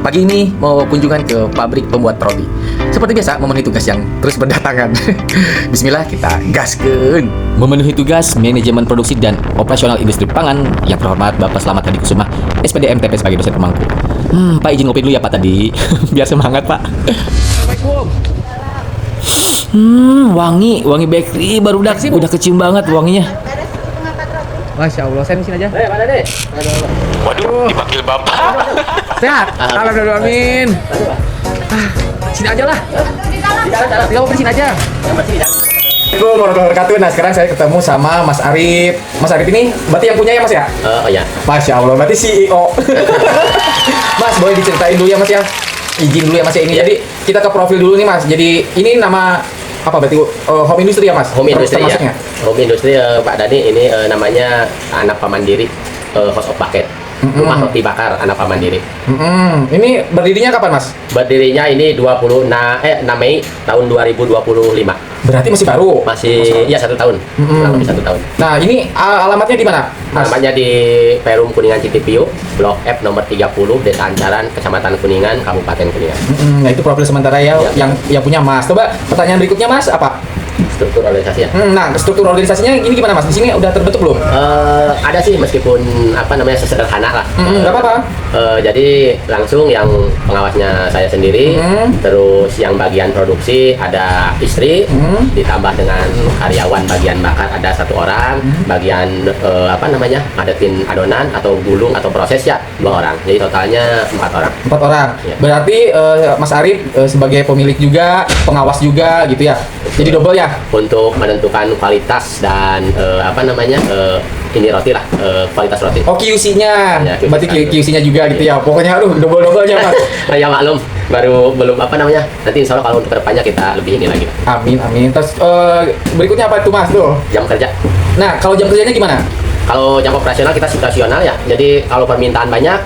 Pagi ini mau kunjungan ke pabrik pembuat roti. Seperti biasa memenuhi tugas yang terus berdatangan. Bismillah, kita gaskeun. Memenuhi tugas manajemen produksi dan operasional industri pangan yang terhormat Bapak Slamet Hadi Kusuma, SPD MTP sebagai dosen pemangku. Pak izin ngopi dulu ya Pak tadi. Biar semangat Pak. Assalamualaikum. Wangi bakery baru udah kecium banget wanginya. Masya Allah, saya mesin aja. Mana deh? Waduh, dipanggil Bapak. Sehat? Alhamdulillah, amin. Sini aja lah. Tinggal mau sini aja. Assalamualaikum warahmatullahi wabarakatuh. Nah, sekarang saya ketemu sama Mas Arif. Mas Arif ini berarti yang punya ya Mas ya? Oh ya. Masya Allah, berarti CEO. Mas, boleh diceritain dulu ya Mas ya? Izin dulu ya Mas ya ini. Jadi kita ke profil dulu nih Mas. Jadi ini nama apa berarti home industry ya Mas? Home industry ya. Termasuknya? Home industry Pak Dani ini namanya anak Pamandiri, House of Bucket. Rumah roti bakar anak Pamandiri. Ini berdirinya kapan Mas? Berdirinya ini 6 Mei tahun 2025. Berarti masih baru. Masih ya 1 tahun. Kurang lebih 1 tahun. Nah, ini alamatnya di mana? Mas? Namanya di Perum Kuningan Citipio, Blok F nomor 30, Desa Ancaran, Kecamatan Kuningan, Kabupaten Kuningan. Nah, itu profil sementara ya, Ya. yang punya Mas. Coba pertanyaan berikutnya Mas apa? Struktur organisasi ya. Nah, struktur organisasinya ini gimana Mas? Di sini udah terbentuk belum? Ada sih meskipun sederhana lah. Nggak apa-apa. Jadi langsung yang pengawasnya saya sendiri, terus yang bagian produksi ada istri, ditambah dengan karyawan bagian bakar ada 1 orang, bagian ngadetin adonan atau gulung atau proses ya 2 orang. Jadi totalnya 4 orang. 4 orang. Ya. Berarti Mas Arif sebagai pemilik juga, pengawas juga gitu ya. Jadi double ya. Untuk menentukan kualitas dan ini roti lah, kualitas roti. Oh, QC-nya. Ya, QC Berarti satu. QC-nya juga gitu ya. Pokoknya double-double-nya Mas. Ya maklum, belum nanti insya Allah kalau untuk kedepannya kita lebih ini lagi. Amin, amin. Terus berikutnya apa itu Mas tuh? Jam kerja. Nah, kalau jam kerjanya gimana? Kalau jam operasional kita situasional ya. Jadi kalau permintaan banyak,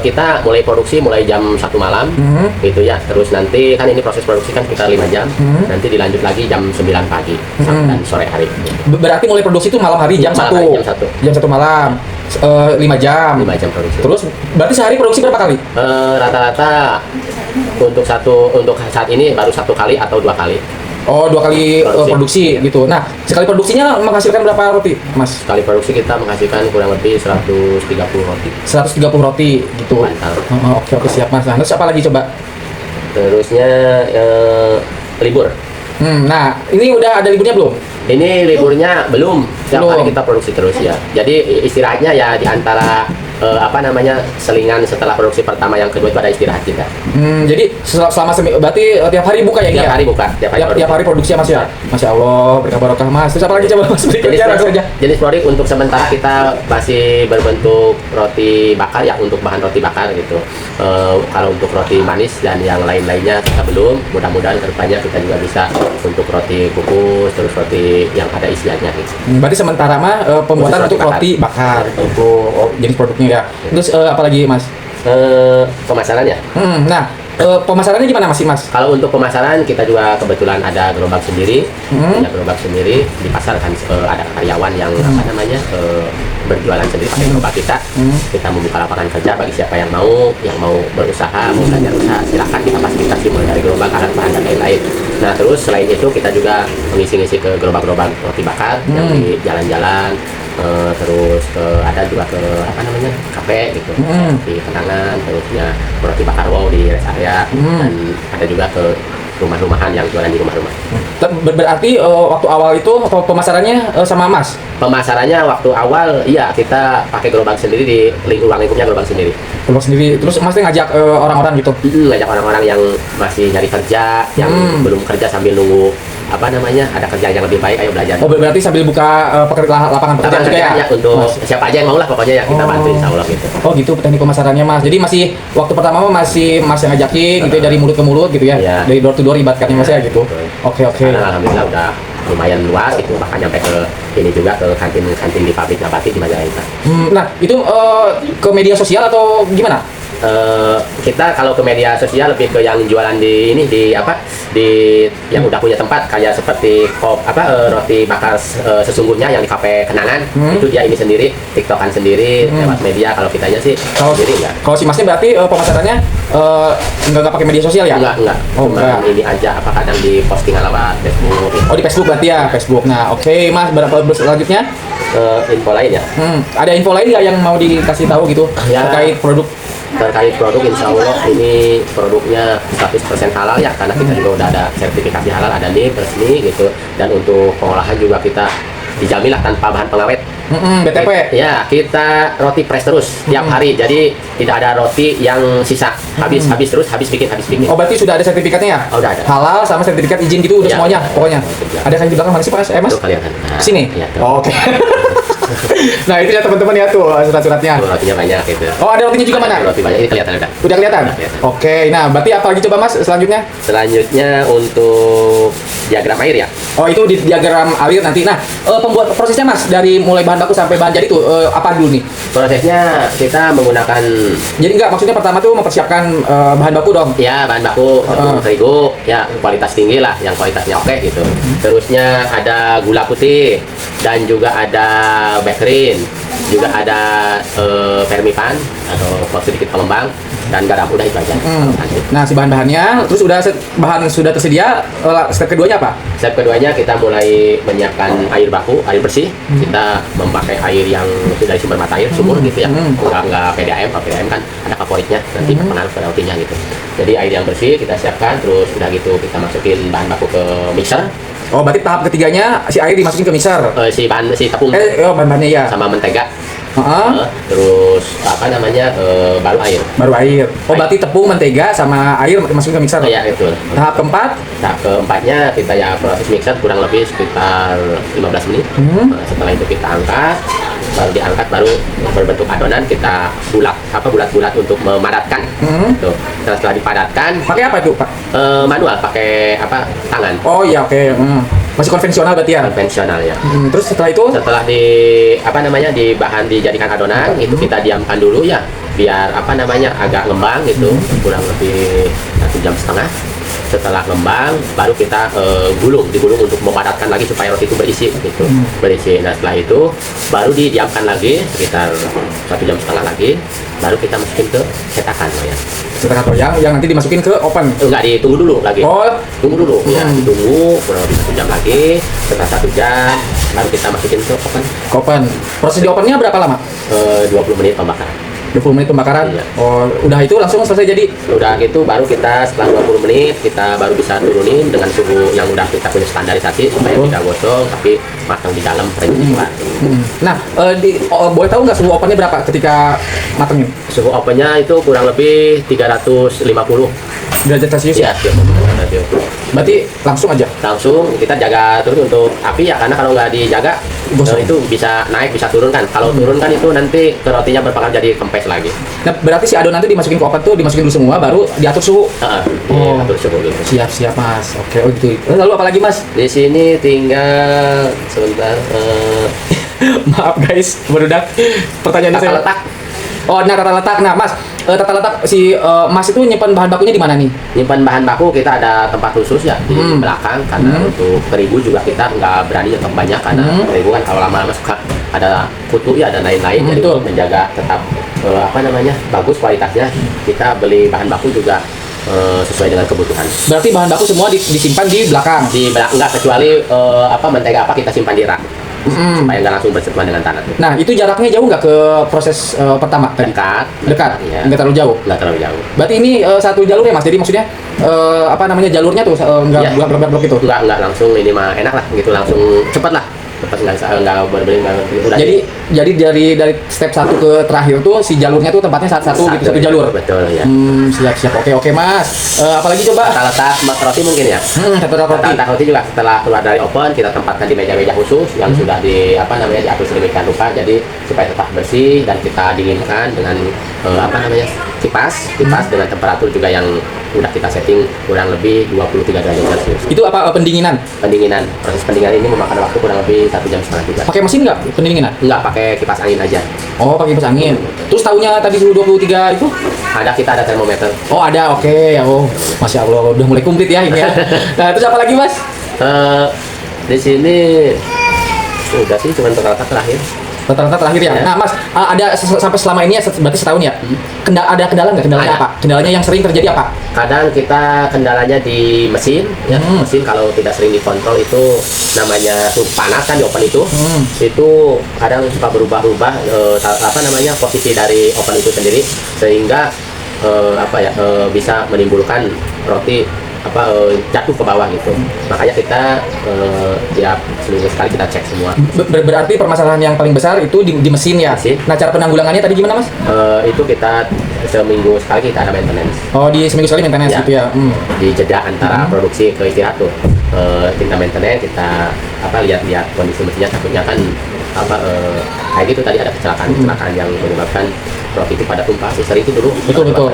kita mulai produksi mulai jam 1 malam, gitu ya. Terus nanti kan ini proses produksi kan kita 5 jam, nanti dilanjut lagi jam 9 pagi dan sore hari. Berarti mulai produksi itu malam hari jam Malam 1. hari, jam 1. Jam 1 malam. 5 jam. 5 jam produksi. Terus berarti sehari produksi berapa kali? Rata-rata untuk saat ini baru 1 kali atau 2 kali. Oh, 2 kali produksi Iya. gitu. Nah, sekali produksinya menghasilkan berapa roti, Mas? Sekali produksi kita menghasilkan kurang lebih 130 roti. 130 roti gitu. Mantap. Oke, siap Mas. Nah, terus apa lagi coba? Terusnya libur. Nah, ini udah ada liburnya belum? Ini liburnya belum. Setiap hari Belum. kita produksi terus ya. Jadi istirahatnya ya di antara selingan setelah produksi pertama yang kedua itu ada istirahat kita. Jadi selama berarti tiap hari buka ya ini Tiap ya? hari buka, tiap hari Tiap hari produksi ya Mas ya? Masya Allah, berkah barokah Mas. Terus apa lagi coba Mas? Berikutnya langsung aja. Jenis produk untuk sementara kita masih berbentuk roti bakar ya, untuk bahan roti bakar gitu. Kalau untuk roti manis dan yang lain-lainnya kita belum. Mudah-mudahan kedepannya kita juga bisa untuk roti kukus, terus roti yang ada isiannya gitu. Berarti sementara mah pembuatan Khusus untuk roti roti bakar itu jenis produknya ya. Terus apa lagi Mas? Pemasarannya. Nah, pemasarannya gimana Mas? Kalau untuk pemasaran kita juga kebetulan ada gerobak sendiri, punya gerobak sendiri di pasar kan ada karyawan yang berjualan sendiri pakai gerobak kita. Kita membuka lapangan kerja bagi siapa yang mau berusaha, mau belajar usaha, silakan kita fasilitasi mulai dari gerobak, alat bahan dan lain-lain. Nah terus selain itu kita juga mengisi-ngisi ke gerobak-gerobak roti bakar yang di jalan-jalan. Terus ada juga ke kafe gitu, di Kenangan, terusnya roti bakar wow di rest area, dan ada juga ke rumah-rumahan yang jualan di rumah-rumah. Berarti waktu awal itu pemasarannya sama Mas? Pemasarannya waktu awal iya kita pakai gerobak sendiri, di lingkupnya gerobak sendiri. Gerobak sendiri. Terus Mas ngajak orang-orang gitu? Ngajak orang-orang yang masih nyari kerja, yang belum kerja sambil nunggu ada kerjaan yang lebih baik, ayo belajar. Oh, berarti sambil buka lapangan pekerjaan juga ya? Untuk siapa aja yang mau lah pokoknya ya kita bantu insya Allah gitu. Oh gitu teknik pemasarannya Mas. Jadi masih waktu pertama masih Mas yang ngajakin gitu ya, dari mulut ke mulut gitu ya? Iya. Dari door to door ibaratnya Mas ya gitu? Oke. Karena alhamdulillah udah lumayan luas itu, bahkan nyampe ke ini juga ke kantin di pabrik Nabati di Majalengka. Nah itu ke media sosial atau gimana? kita kalau ke media sosial lebih ke yang jualan di ini di apa di yang udah punya tempat kayak seperti roti bakar sesungguhnya yang di kafe kenangan itu dia ini sendiri tiktokan sendiri lewat media. Kalau kitanya sih sendiri enggak. Kalau si Masnya berarti pemasarannya nggak pakai media sosial ya? Enggak. Oh, Cuma enggak. ini aja kadang di postingan lewat Facebook. Oh, di Facebook berarti ya, Facebook. Nah, oke, Mas, berapa selanjutnya? Info lain ya. Ada info lain nggak yang mau dikasih tahu gitu Ya. terkait produk? Insya Allah ini produknya 100% halal ya, karena kita juga udah ada sertifikasi halal, ada NIM resmi gitu, dan untuk pengolahan juga kita dijamin lah tanpa bahan pengawet. BTP. Ya, kita roti press terus tiap hari, jadi tidak ada roti yang sisa, habis bikin. Oh, berarti sudah ada sertifikatnya ya? Oh, udah ada. Halal sama sertifikat izin gitu udah Ya, semuanya ada. pokoknya. Ya. Ada kan di belakang mana sih, Mas? Mas? Tuh kelihatan. Nah, Sini. Ya, tuh. Oh, oke. Nah, itu ya teman-teman ya tuh surat-suratnya. Tuh, rotinya banyak gitu. Oh, ada rotinya juga mana? Roti banyak, ini kelihatan udah. Udah kelihatan? Udah kelihatan. Oke, nah berarti apa lagi coba Mas selanjutnya? Selanjutnya untuk diagram air ya. Oh, itu di diagram alir nanti. Nah, pembuat prosesnya Mas dari mulai bahan baku sampai bahan jadi tuh apa dulu nih? Prosesnya kita menggunakan Jadi enggak, maksudnya pertama tuh mempersiapkan bahan baku dong. ya bahan baku tepung terigu ya kualitas tinggi lah, yang kualitasnya oke gitu. Terusnya ada gula putih dan juga ada backerin, juga ada vermipan atau sedikit pengembang dan garam. Udah itu aja. Nah, si bahan-bahannya terus bahan sudah tersedia, step keduanya apa? Step keduanya kita mulai menyiapkan air baku, air bersih. Kita memakai air yang dari sumber mata air, sumur gitu ya. Enggak PDAM, kalau PDAM kan ada favoritnya, nanti berpengaruh ke rotinya gitu. Jadi air yang bersih kita siapkan, terus udah gitu kita masukin bahan baku ke mixer. Oh, berarti tahap ketiganya si air dimasukin ke mixer. Si tepung Bahan-bahannya ya. sama mentega. Heeh. Terus baru air. Baru air. Oh, berarti tepung, mentega sama air masukin ke mixer. Ya itu. Tahap keempat, Tahap keempatnya kita ya proses mixer kurang lebih sekitar 15 menit. Setelah itu kita angkat, baru berbentuk adonan, kita bulat-bulat untuk memadatkan. Tuh. Setelah dipadatkan pakai apa itu, Pak? manual, pakai tangan Oh iya, oke. Masih konvensional berarti ya. konvensional ya. Terus setelah itu Setelah di bahan dijadikan adonan itu kita diamkan dulu ya, biar agak ngembang gitu, kurang lebih 1,5 jam. Setelah ngembang baru kita digulung untuk memadatkan lagi supaya roti itu berisi gitu, berisi. Nah, setelah itu baru didiamkan lagi sekitar 1,5 jam lagi, baru kita masukin ke cetakan ya. setelah yang nanti dimasukin ke oven. Enggak, ditunggu dulu lagi. Oh, Tunggu dulu ya, ditunggu kurang lebih 1 jam lagi. Setelah 1 jam baru kita masukin ke oven. ke oven. Proses di ovennya berapa lama? 20 menit pembakaran. 20 menit pembakaran. Iya. Oh, udah itu langsung selesai jadi. Udah gitu baru kita setelah 20 menit kita baru bisa turunin dengan suhu yang udah kita punya standarisasi supaya tidak gosong tapi matang di dalam, renyah di luar. Nah, boleh tahu nggak suhu ovennya berapa ketika matangnya? Suhu ovennya itu kurang lebih 350 Derajat Celcius ya? ya. Berarti langsung aja. Langsung kita jaga terus untuk api ya, karena kalau nggak dijaga Gosong. itu bisa naik bisa turun kan. Kalau turun kan itu nanti ke rotinya berpengaruh jadi kempes lagi. Nah, berarti si adonan nanti dimasukin ke oven tuh, dimasukin dulu semua, baru diatur suhu. Oh. Diatur suhu gitu. Siap, Mas. Oke, oh gitu. Lalu apa lagi, Mas? Di sini tinggal sebentar Maaf guys, berudak. Pertanyaannya tata saya. letak. Oh, nah tata letak. Nah, Mas, tata letak si Mas itu nyimpan bahan bakunya di mana nih? Nyimpan bahan baku kita ada tempat khusus ya di belakang, karena untuk terigu juga kita nggak berani nyetok banyak, karena terigu kan kalau lama-lama suka ada kutu ya, ada lain-lain. Jadi betul. untuk menjaga tetap bagus kualitasnya, kita beli bahan baku juga sesuai dengan kebutuhan. Berarti bahan baku semua disimpan di belakang. Enggak, kecuali mentega kita simpan di rak supaya nggak langsung bersentuhan dengan tanah. Nah, itu jaraknya jauh nggak ke proses pertama tadi? Dekat. Ya. Nggak terlalu jauh. Nggak terlalu jauh. Berarti ini satu jalur ya, Mas. Jadi maksudnya jalurnya tuh nggak Iya. blok itu. Nggak langsung, ini mah enak lah gitu, langsung cepat lah. Cepat, nggak berbeda, udah. Jadi dari step 1 ke terakhir tuh si jalurnya tuh tempatnya satu gitu, satu jalur. Betul ya. Siap. Oke, Mas. Apalagi coba? Tata letak roti mungkin ya. Tata Tata letak roti juga setelah keluar dari oven kita tempatkan di meja-meja khusus yang sudah diatur sedemikian rupa, jadi supaya tetap bersih, dan kita dinginkan dengan kipas dengan temperatur juga yang udah kita setting kurang lebih 23 derajat Celcius. Itu apa pendinginan? Proses pendinginan ini memakan waktu kurang lebih 1 1,5 jam juga. Pakai mesin nggak pendinginan? Nggak, pakai kipas angin aja. Oh, pakai kipas angin. Terus tahunya tadi suhu 23 itu? Kita ada termometer. Oh, ada. Oke. Oh, Masya Allah, udah mulai komplit ya ini ya. Nah, terus apa lagi, Mas? Di sini sudah sih, cuma rata-rata terakhir. Rata-rata terakhir ya. Ya. Nah, Mas, ada sampai selama ini ya, berarti setahun ya. Ada kendala nggak? Kendalanya Ada. apa? Kendalanya yang sering terjadi apa? Kadang kita kendalanya di mesin, ya. Mesin kalau tidak sering dikontrol itu namanya suhu panas kan di oven itu kadang suka berubah-ubah posisi dari oven itu sendiri, sehingga bisa menimbulkan roti jatuh ke bawah gitu. Makanya kita tiap seminggu sekali kita cek semua. Berarti permasalahan yang paling besar itu di mesin ya. Mesin. Nah, cara penanggulangannya tadi gimana, Mas? Itu kita seminggu sekali kita ada maintenance. Oh, di seminggu sekali maintenance Ya. gitu ya. Di jeda antara produksi ke istirahat tuh kita maintenance, kita lihat kondisi mesinnya, takutnya kan kayak gitu tadi ada kecelakaan yang menyebabkan roti itu pada tumpah. Sering itu dulu. Betul.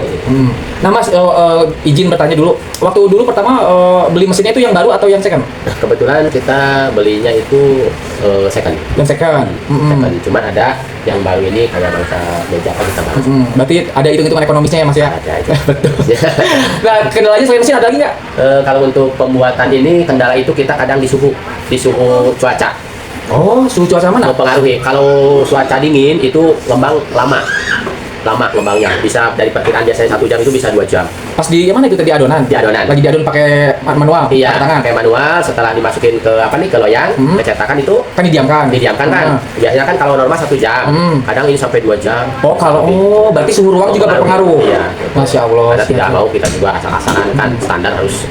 Nah, Mas, izin bertanya dulu. Waktu dulu pertama beli mesinnya itu yang baru atau yang second? Nah, kebetulan kita belinya itu second. Yang second. Second. Cuman ada yang baru ini kayak bangsa meja apa kita bahas. Berarti ada hitung-hitungan ekonomisnya ya, Mas ya? Ada itu. Betul. Nah, kendalanya selain mesin ada lagi nggak? Kalau untuk pembuatan ini kendala itu kita kadang di suhu cuaca. Oh, suhu cuaca mana? Mempengaruhi. Kalau cuaca dingin itu ngembang lama ngembangnya, bisa dari perkiraan biasanya 1 jam itu bisa 2 jam. Pas di mana itu tadi adonan? Di adonan. Lagi diadon pakai manual? Iya, pakai tangan? pakai manual. Setelah dimasukin ke ke loyang, kecetakan itu Kan didiamkan? kan. Biasanya kan kalau normal 1 jam, kadang ini sampai 2 jam. Berarti suhu ruang juga berpengaruh? Iya. Masya Allah. Karena tidak mau kita juga asal-asalan kan, standar harus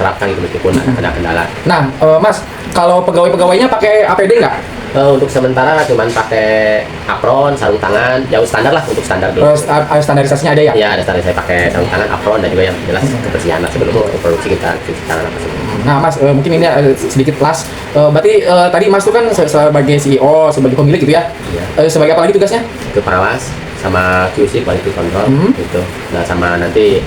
terapkan itu meskipun ada kendala. Nah, Mas, kalau pegawai-pegawainya pakai APD nggak? Untuk sementara cuman pakai apron, sarung tangan, jauh standar lah untuk standar dulu. Standarisasinya ada ya? Ya, ada standar saya pakai sarung tangan, apron, dan juga yang jelas kebersihan lah sebelum produksi kita cuci tangan apa semua. Nah, Mas, mungkin ini sedikit plus. Berarti tadi Mas itu kan sebagai CEO, sebagai pemilik gitu ya? Iya. Sebagai apa lagi tugasnya? Itu pengawas sama QC quality control gitu. Nah, sama nanti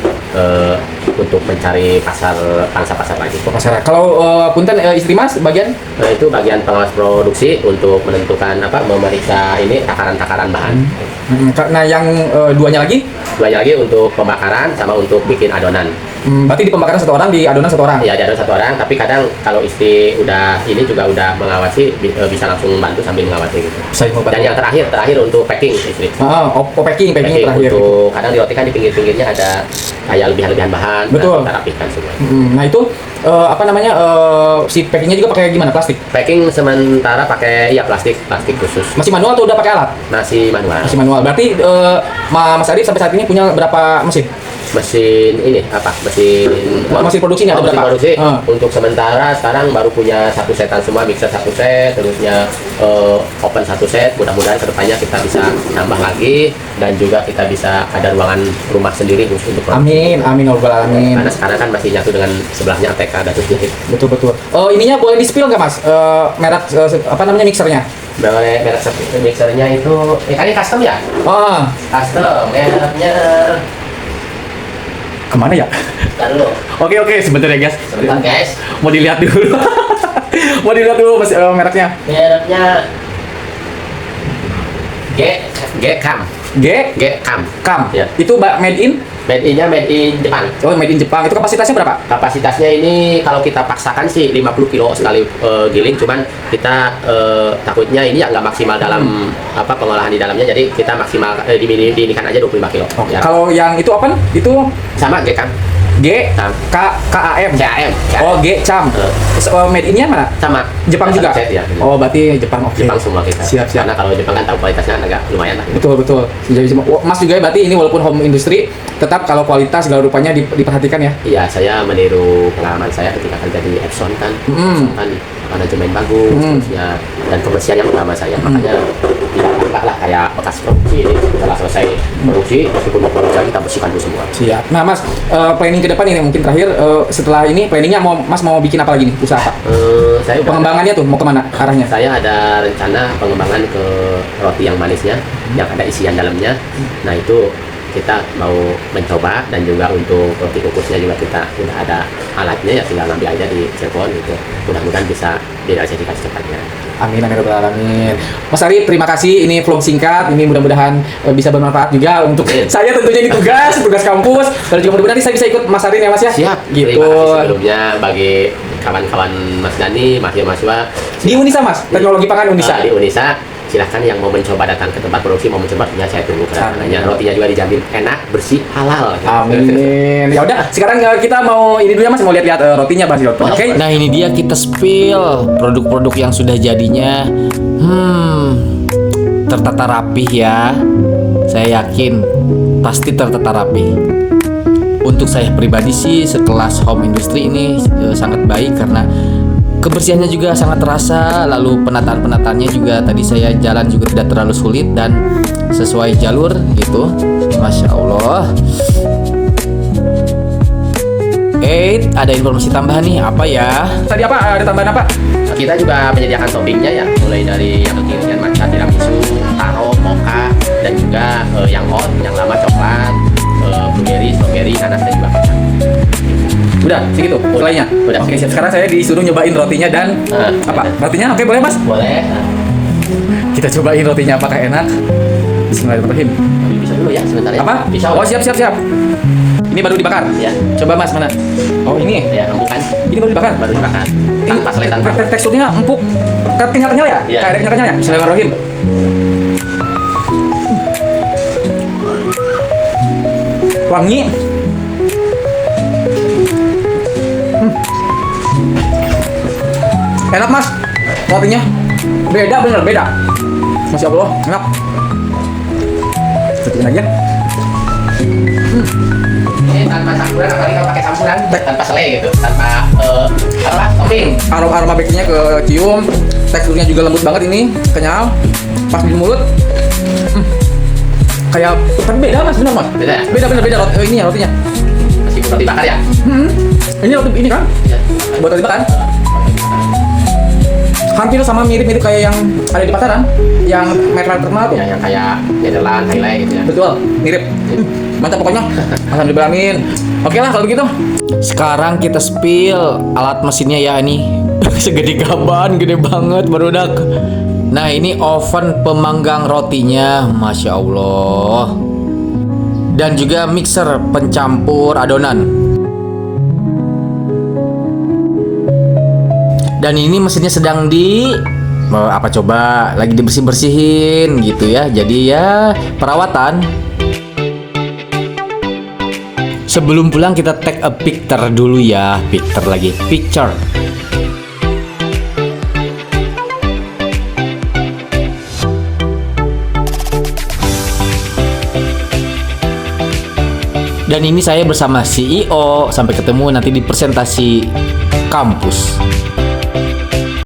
untuk mencari pangsa pasar lagi. Pasar. Kalau punten istri Mas bagian? Nah, itu bagian pengawas produksi untuk menentukan memeriksa ini takaran bahan. Nah, yang duanya lagi? Duanya lagi untuk pembakaran sama untuk bikin adonan. Berarti di pembakaran 1 orang, di adonan 1 orang? Iya, di adonan 1 orang, tapi kadang kalau istri ini juga udah mengawasi, bisa langsung bantu sambil mengawasi gitu. Dan yang terakhir untuk packing istri. Packing terakhir. Untuk kadang di roti kan di pinggir-pinggirnya ada kayak lebihan bahan. Betul. Nah, kita rapihkan semua. Nah, itu si packingnya juga pakai gimana? Plastik? Packing sementara pakai plastik khusus. Masih manual atau udah pakai alat? Masih manual. Masih manual. Berarti Mas Arif sampai saat ini punya berapa mesin? Mesin Mesin produksinya ada berapa? Produksi. Untuk sementara sekarang baru punya 1 setan semua, mixer 1 set, terusnya oven 1 set. Mudah-mudahan kedepannya kita bisa nambah lagi, dan juga kita bisa ada ruangan rumah sendiri khusus untuk produksi. Amin ya rabbal alamin. Karena sekarang kan masih nyatu dengan sebelahnya ATK dan sebagainya. Betul. Ininya boleh di-spill nggak, Mas? Merek mixernya? Merek mixernya itu kan ini custom ya? Custom, mereknya kemana ya? Ntar dulu. Oke, sebentar ya guys. Sebentar guys. Mau dilihat dulu. Mas, mereknya. Mereknya G-Cam. Cam. Ya. Itu made in Made in Jepang. Oh, made in Jepang. Itu kapasitasnya berapa? Kapasitasnya ini kalau kita paksakan sih 50 kilo sekali giling, cuman kita takutnya ini nggak maksimal dalam pengolahan di dalamnya, jadi kita maksimal diinikan aja 25 kilo. Ya. Kalau yang itu apa? Itu Sama G-Cam. CAM. Oh, G-Cam. Made in-nya mana? Sama. Jepang juga? Set, ya. Oh, berarti Jepang. Oke. Jepang semua kita. Siap. Karena kalau Jepang kan tahu kualitasnya agak lumayan lah. Betul. Mas juga ya, berarti ini walaupun home industry, tetap kalau kualitas segala rupanya diperhatikan ya? Iya, saya meniru pengalaman saya ketika kerja di Epson kan. Epson kan manajemen bagus, terusnya, dan kebersihannya pertama saya. Makanya tidak tambah lah kayak bekas produksi ini. Setelah selesai produksi, meskipun mau produksi lagi, kita bersihkan dulu semua. Siap. Nah, Mas, planning ke depan ini mungkin terakhir, setelah ini planningnya Mas mau bikin apa lagi nih? Usaha apa? Saya Pengembangannya tuh mau kemana arahnya? Saya ada rencana pengembangan ke roti yang manisnya, yang ada isian dalamnya. Nah, itu kita mau mencoba, dan juga untuk roti kukusnya juga kita udah ada alatnya, ya tinggal ngambil aja di Cirebon gitu. Mudah-mudahan bisa direalisasikan secepatnya. Amin, amin, ya rabbal alamin. Mas Arif, terima kasih. Ini vlog singkat. Ini mudah-mudahan bisa bermanfaat juga untuk saya tentunya di tugas kampus. Dan juga mudah-mudahan nanti saya bisa ikut Mas Arif ya Mas ya. Siap. Gitu. Terima kasih sebelumnya bagi kawan-kawan Mas Dani, mahasiswa Di Unisa Mas, teknologi pangan Unisa. di Unisa. Silahkan yang mau mencoba datang ke tempat produksi, mau mencoba ya saya tunggu kedatangannya. Rotinya juga dijamin enak, bersih, halal. Amin. Ya udah, sekarang kita mau ini dulu ya Mas, mau lihat-lihat rotinya Mas. Oke. Nah ini dia kita spill produk-produk yang sudah jadinya tertata rapih ya. Saya yakin pasti tertata rapih. Untuk saya pribadi sih sekelas home industry ini sangat baik karena kebersihannya juga sangat terasa. Lalu penataan-penataannya juga tadi saya jalan juga tidak terlalu sulit dan sesuai jalur gitu. Masya Allah. Ada informasi tambahan nih, apa ya? Tadi apa? Ada tambahan apa? Kita juga menyediakan toppingnya ya, mulai dari yang kekinian matcha, tiramisu, taro, mocha, dan juga yang hot, yang lama coklat, blueberry, strawberry, nanas, dan juga kacang. Udah, segitu. Mulainya. Udah. Oke, siap. Sekarang saya disuruh nyobain rotinya dan apa? Rotinya oke boleh Mas? Boleh. Kita cobain rotinya apakah enak. Bismillahirrahmanirrahim. Bisa dulu ya sebentar ya. Apa? Bisa. Oh, siap. Ini baru dibakar. Ya. Coba Mas, mana? Oh, ini. Ya, bukan. Ini baru dibakar. Baru dibakar. Tanpa selai tanpa. Teksturnya empuk. Kenyal-kenyal ya? Iya. Kayak kenyal-kenyal ya? Bismillahirrahmanirrahim. Wangi. Enak Mas. Rotinya. Beda, bener beda. Masya Allah, enak. Cobain aja. Ini tanpa campuran, apalagi kalau pakai campuran tanpa selai gitu, tanpa topping. Aroma baking-nya kecium, teksturnya juga lembut banget ini, kenyal, pas di mulut. Kayak tapi beda Mas, bener Mas. Beda ya? Beda ini ya rotinya. Meskipun roti bakar ya. Ini roti ini kan? Ya. Buat roti bakar. Hampir sama mirip-mirip kayak yang ada di pasaran, yang merek terkenal tuh. Ya, yang kayak Netherlands, Highlight gitu ya. Betul, mirip. Mantap pokoknya. Alhamdulillah, amin. Oke lah kalau begitu. Sekarang kita spill alat mesinnya ya ini. Segede gaban, gede banget barudak. Nah ini oven pemanggang rotinya, Masya Allah. Dan juga mixer pencampur adonan. Dan ini mesinnya sedang apa coba lagi dibersih-bersihin gitu ya. Jadi ya perawatan. Sebelum pulang kita take a picture dulu ya. Picture. Dan ini saya bersama CEO. Sampai ketemu nanti di presentasi kampus.